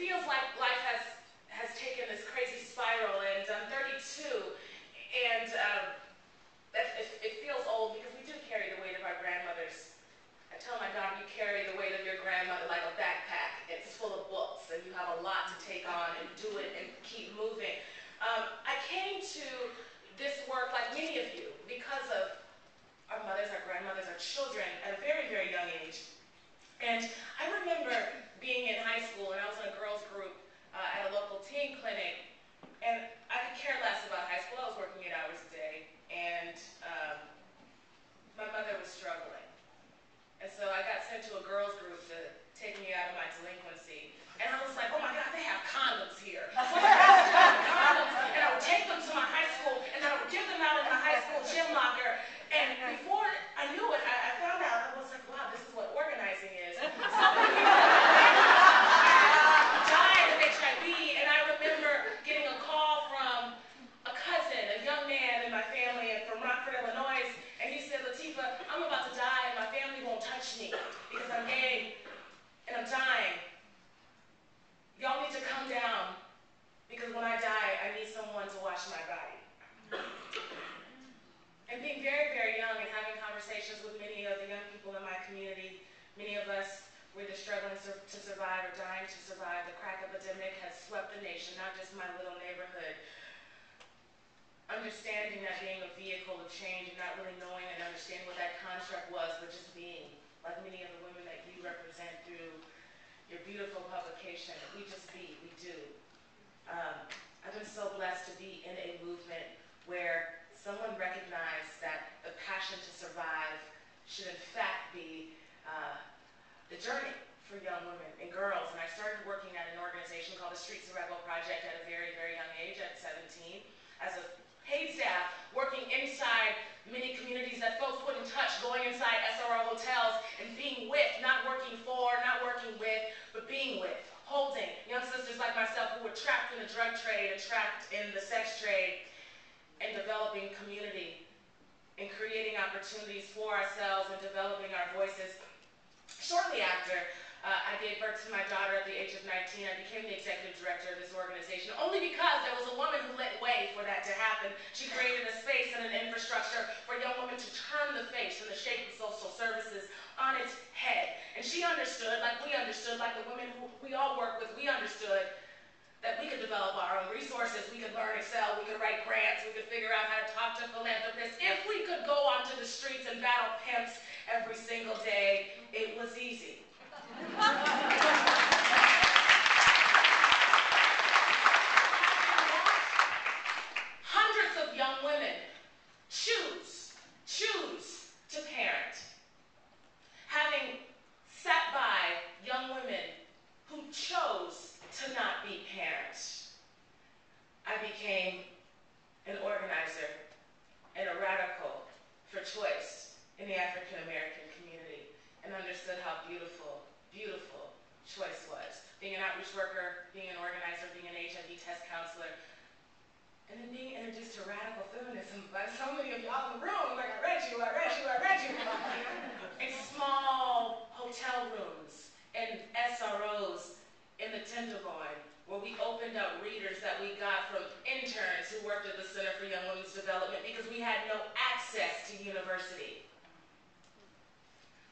feels like life has taken this crazy spiral, and I'm 32, and it feels old because we do carry the weight of our grandmothers. I tell my daughter, you carry the weight of your grandmother like a backpack. It's full of books, and you have a lot to take on and do it and keep moving. I came to this work, like many of you, because of our mothers, our grandmothers, our children at a very, very young age. And I remember being in high school, and I was in a girls' group at a local teen clinic, and I could care less about high school. I was working 8 hours a day, and my mother was struggling. And so I got sent to a girls' group to take me out of my delinquency. And I was like, oh my God, they have condoms here. So I got condoms, and I would take them to my high school, and I would give them out in my high school gym locker. And before I knew it, I found out, I was like, wow, this is what organizing is. So many people died of HIV, and I remember getting a call from a cousin, a young man in my family, and from Rockford, Illinois, and he said, Lateefah, I'm about to die, and my family won't touch me because I'm gay, and I'm dying. Y'all need to come down, because when I die, I need someone to wash my body. And being very, very young and having conversations with many of the young people in my community, many of us were either struggling to survive or dying to survive. The crack epidemic has swept the nation, not just my little neighborhood. Understanding that being a vehicle of change and not really knowing and understanding what that construct was, but just being, like many of the women that you represent through your beautiful publication, we just be, we do. I've been so blessed to be in a movement where someone recognized that the passion to survive should in fact be the journey for young women and girls. And I started working at an organization called the Street Survival Project at a very, very young age, at 17, as a paid staff, working inside many communities that folks wouldn't touch, going inside SRO hotels and being with, not working for, not working with, but being with, holding young sisters like myself who were trapped in the drug trade and trapped in the sex trade, and developing community and creating opportunities for ourselves and developing our voices. Shortly after I gave birth to my daughter at the age of 19, I became the executive director of this organization, only because there was a woman who lit way for that to happen. She created a space and an infrastructure for young women to turn the face and the shape of social services on its head. And she understood, like we understood, like the women who we all work with, we understood that we could develop our own resources, we could learn Excel, we could write grants, we could figure out how to talk to philanthropists. If we could go onto the streets and battle pimps every single day, it was easy. Hundreds of young women choose to parent. Having sat by young women who chose to not be parents, I became an organizer and a radical for choice in the African American community, and understood how beautiful, beautiful choice was. Being an outreach worker, being an organizer, being an HIV test counselor, and then being introduced to radical feminism by so many of y'all in the room. Like, I read you. In small hotel rooms, in SROs, in the Tenderloin, where we opened up readers that we got from interns who worked at the Center for Young Women's Development because we had no access to university.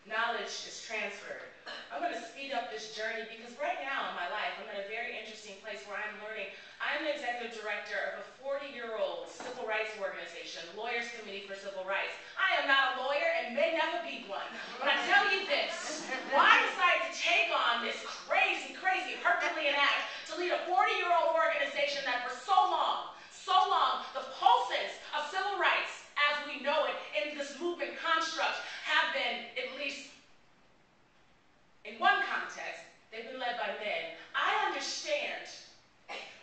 Knowledge is transferred. I'm going to speed up this journey because right now in my life, I'm at a very interesting place where I'm learning. I'm the executive director of a 40-year-old civil rights organization, Lawyers Committee for Civil Rights. I am not a lawyer and may never be one. But I tell you this, when I decided to take on this crazy, Herculean act to lead a 40-year-old organization that for so long, the pulses of civil rights as we know it in this movement construct have been, at least in one context, they've been led by men. I understand,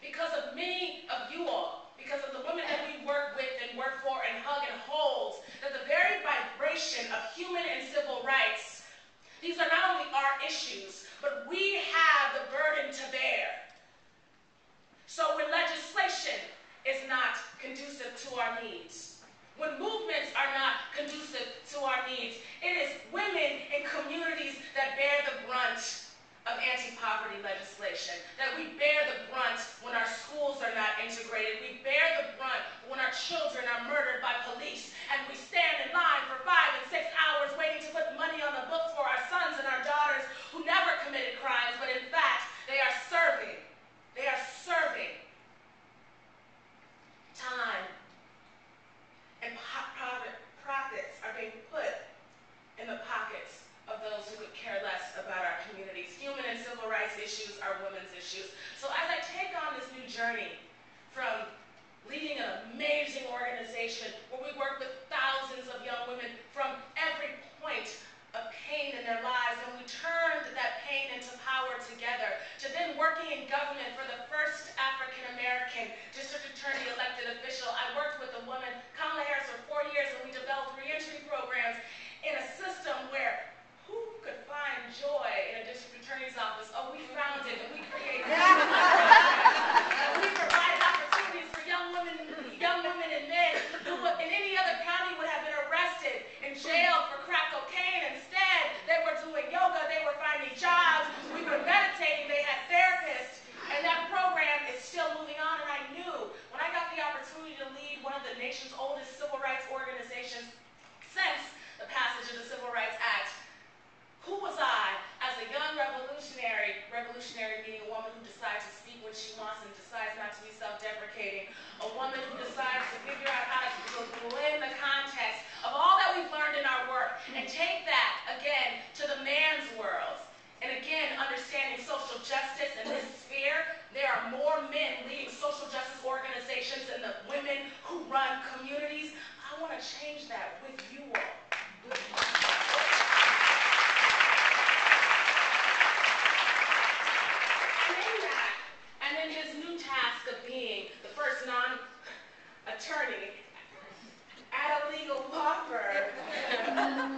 because of many of you all, because of the women that we work with and work for and hug and hold, that the very vibration of human and civil rights, these are not only our issues, but we have the burden to bear. So when legislation is not conducive to our needs, when movements are not conducive to our needs, it is women in communities that bear the brunt of anti-poverty legislation, that we bear the brunt when our schools are not integrated, we bear the brunt when our children are murdered by police, and we stand in line for 5 and 6 hours waiting to put money on the books for our sons and our daughters who never committed crimes, but in fact, they are serving time, and profits are being put in the pockets of those who could care less about our communities. Human and civil rights issues are women's issues. So as I take on this new journey from leading an amazing organization where we work with thousands of young women from every point of pain in their lives, and we turned that pain into power together, to then working in government for the first African-American district attorney elected official. I worked with a woman, Kamala Harris, for 4 years, and we developed reentry programs in a system where who could find joy in a district attorney's office? Oh, we found it, and we created it. And we provided opportunities for young women and men who in any other county would have been arrested and jailed for crack cocaine. Instead, they were doing yoga, they were finding jobs, we were meditating, they had therapists, and that program is still moving on. And I knew when I got the opportunity to lead one of the nation's oldest civil rights organizations since the passage of the Civil Rights Act, who was I, as a young revolutionary meaning a woman who decides to speak when she wants and decides not to be self-deprecating, a woman who decides to figure out how to blend the context of all that we've learned in our work and take that, again, to the man's world. And again, understanding social justice in this sphere, there are more men leading social justice organizations than the women who run communities. I want to change that with you all. And in his new task of being the first non-attorney at a legal law firm,